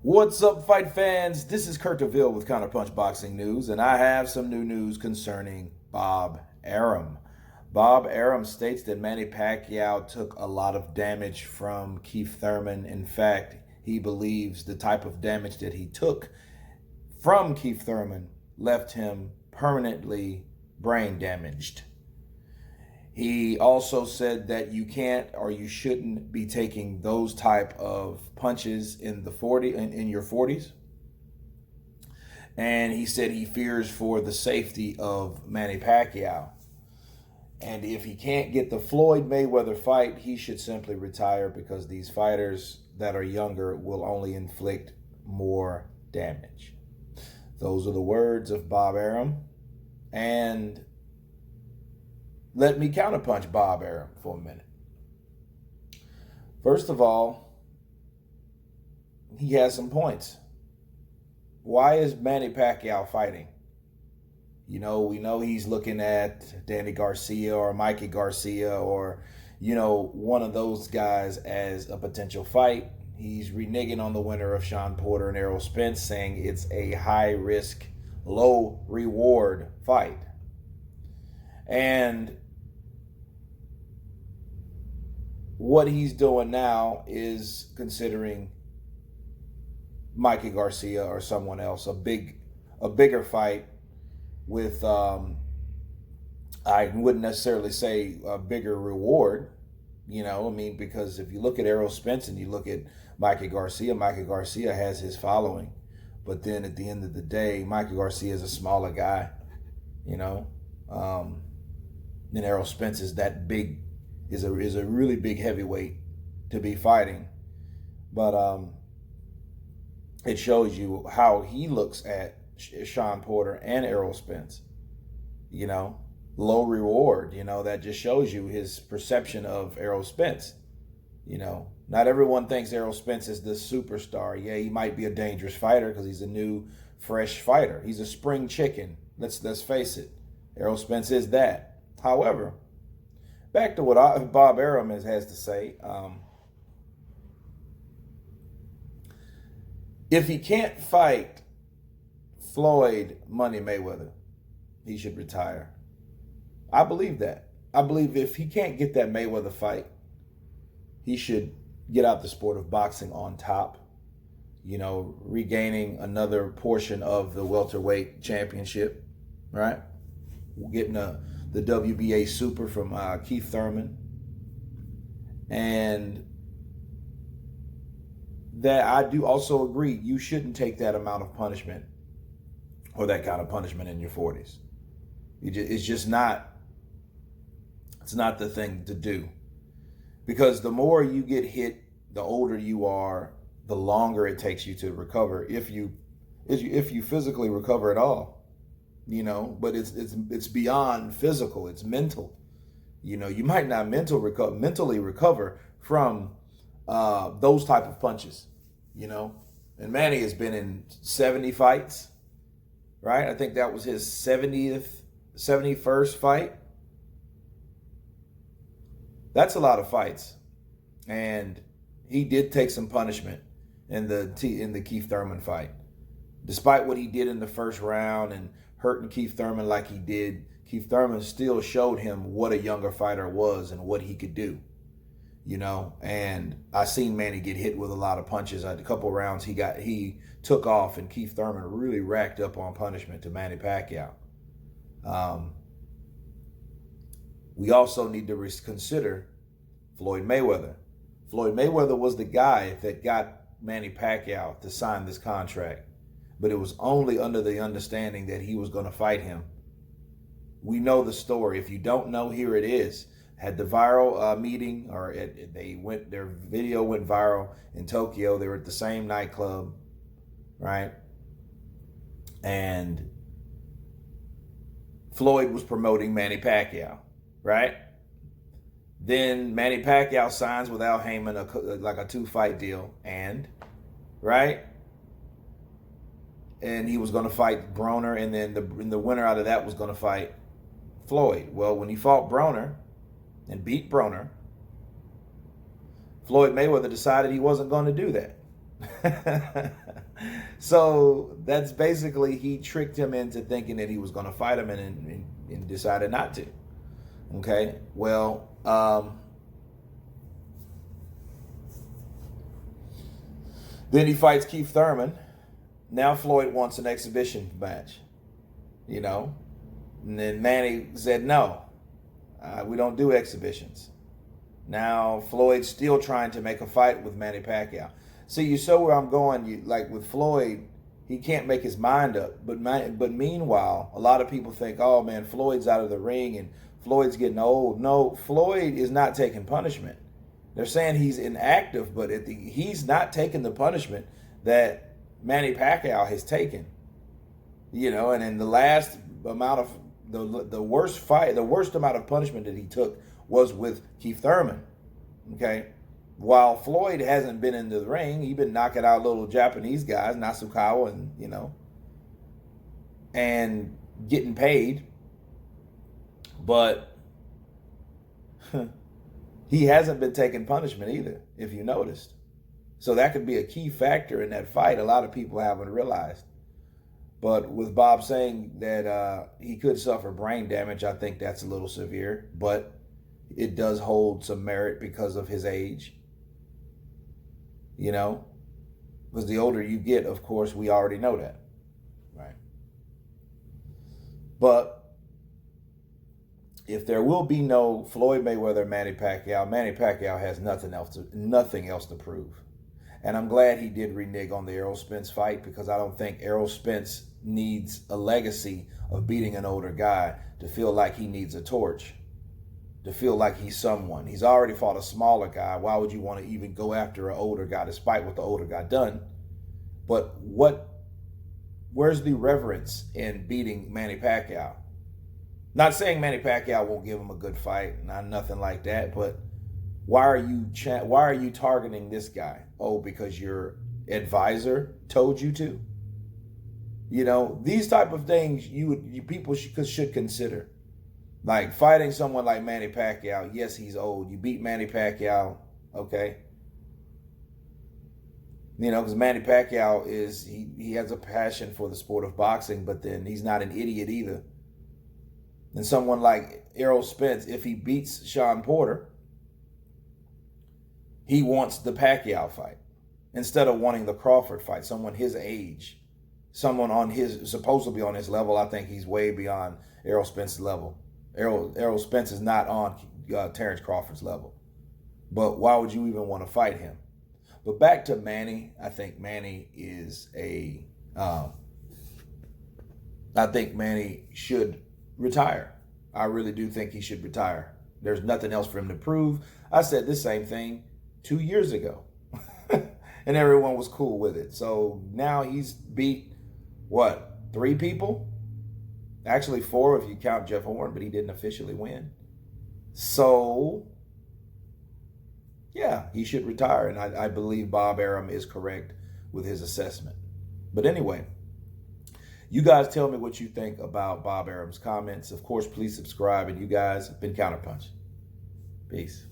What's up, fight fans? This is Kurt DeVille with Counterpunch Boxing News, and I have some new news concerning Bob Arum. Bob Arum states that Manny Pacquiao took a lot of damage from Keith Thurman. In fact, he believes the type of damage that he took from Keith Thurman left him permanently brain damaged. He also said that you can't or you shouldn't be taking those type of punches in your 40s. And he said he fears for the safety of Manny Pacquiao. And if he can't get the Floyd Mayweather fight, he should simply retire because these fighters that are younger will only inflict more damage. Those are the words of Bob Arum. And let me counterpunch Bob Arum for a minute. First of all, he has some points. Why is Manny Pacquiao fighting? We know he's looking at Danny Garcia or Mikey Garcia or, one of those guys as a potential fight. He's reneging on the winner of Shawn Porter and Errol Spence, saying it's a high-risk, low-reward fight. And what he's doing now is considering Mikey Garcia or someone else a bigger fight with I wouldn't necessarily say a bigger reward, because if you look at Errol Spence and you look at Mikey Garcia has his following, but then at the end of the day, Mikey Garcia is a smaller guy, and Errol Spence is that big. Is a really big heavyweight to be fighting, but it shows you how he looks at Shawn Porter and Errol Spence. Low reward. That just shows you his perception of Errol Spence. Not everyone thinks Errol Spence is the superstar. Yeah, he might be a dangerous fighter because he's a new, fresh fighter. He's a spring chicken. Let's face it. Errol Spence is that. However, back to what Bob Arum has to say. If he can't fight Floyd Money Mayweather, he should retire. I believe that. I believe if he can't get that Mayweather fight, he should get out the sport of boxing on top, regaining another portion of the welterweight championship, right? Getting the WBA Super from Keith Thurman. And that I do also agree, you shouldn't take that amount of punishment or that kind of punishment in your 40s. It's just not, it's not the thing to do. Because the more you get hit, the older you are, the longer it takes you to recover, if you physically recover at all. But it's beyond physical. It's mental. You might not mentally recover from those type of punches. And Manny has been in 70 fights, right? I think that was his 71st fight. That's a lot of fights, and he did take some punishment in the Keith Thurman fight, despite what he did in the first round and hurting Keith Thurman like he did. Keith Thurman still showed him what a younger fighter was and what he could do, and I seen Manny get hit with a lot of punches. A couple of rounds he took off, and Keith Thurman really racked up on punishment to Manny Pacquiao. We also need to consider Floyd Mayweather. Floyd Mayweather was the guy that got Manny Pacquiao to sign this contract, but it was only under the understanding that he was going to fight him. We know the story. If you don't know, here it is. Had the viral meeting, or their video went viral in Tokyo. They were at the same nightclub, right? And Floyd was promoting Manny Pacquiao, right? Then Manny Pacquiao signs with Al Heyman a 2-fight deal, and right. And he was going to fight Broner, and then the winner out of that was going to fight Floyd. Well, when he fought Broner and beat Broner, Floyd Mayweather decided he wasn't going to do that. So that's basically, he tricked him into thinking that he was going to fight him, and decided not to. Okay, well, then he fights Keith Thurman. Now Floyd wants an exhibition match, and then Manny said no, we don't do exhibitions. Now Floyd's still trying to make a fight with Manny Pacquiao. See, you saw where I'm going. Like with Floyd, he can't make his mind up. But meanwhile, a lot of people think, oh man, Floyd's out of the ring and Floyd's getting old. No, Floyd is not taking punishment. They're saying he's inactive, but he's not taking the punishment that Manny Pacquiao has taken. And in the last amount of the worst amount of punishment that he took was with Keith Thurman. Okay. While Floyd hasn't been in the ring, he's been knocking out little Japanese guys, Nasukawa, and getting paid. But he hasn't been taking punishment either, if you noticed. So that could be a key factor in that fight. A lot of people haven't realized. But with Bob saying that he could suffer brain damage, I think that's a little severe. But it does hold some merit because of his age. Because the older you get, of course, we already know that, right? But if there will be no Floyd Mayweather, Manny Pacquiao has nothing else to prove. And I'm glad he did renege on the Errol Spence fight, because I don't think Errol Spence needs a legacy of beating an older guy to feel like he needs a torch, to feel like he's someone. He's already fought a smaller guy. Why would you want to even go after an older guy, despite what the older guy done? But where's the reverence in beating Manny Pacquiao? Not saying Manny Pacquiao won't give him a good fight, nothing like that, but why are you targeting this guy? Oh, because your advisor told you to? These type of things people should consider. Like fighting someone like Manny Pacquiao, yes, he's old. You beat Manny Pacquiao, okay? Because Manny Pacquiao he has a passion for the sport of boxing, but then he's not an idiot either. And someone like Errol Spence, if he beats Sean Porter, he wants the Pacquiao fight instead of wanting the Crawford fight. Someone his age, someone supposedly on his level. I think he's way beyond Errol Spence's level. Errol Spence is not on Terrence Crawford's level. But why would you even want to fight him? But back to Manny. I think Manny should retire. I really do think he should retire. There's nothing else for him to prove. I said the same thing 2 years ago. And everyone was cool with it. So now he's beat, 3 people? Actually 4 if you count Jeff Horn, but he didn't officially win. So, yeah, he should retire. And I believe Bob Arum is correct with his assessment. But anyway, you guys tell me what you think about Bob Arum's comments. Of course, please subscribe. And you guys have been Counterpunch. Peace.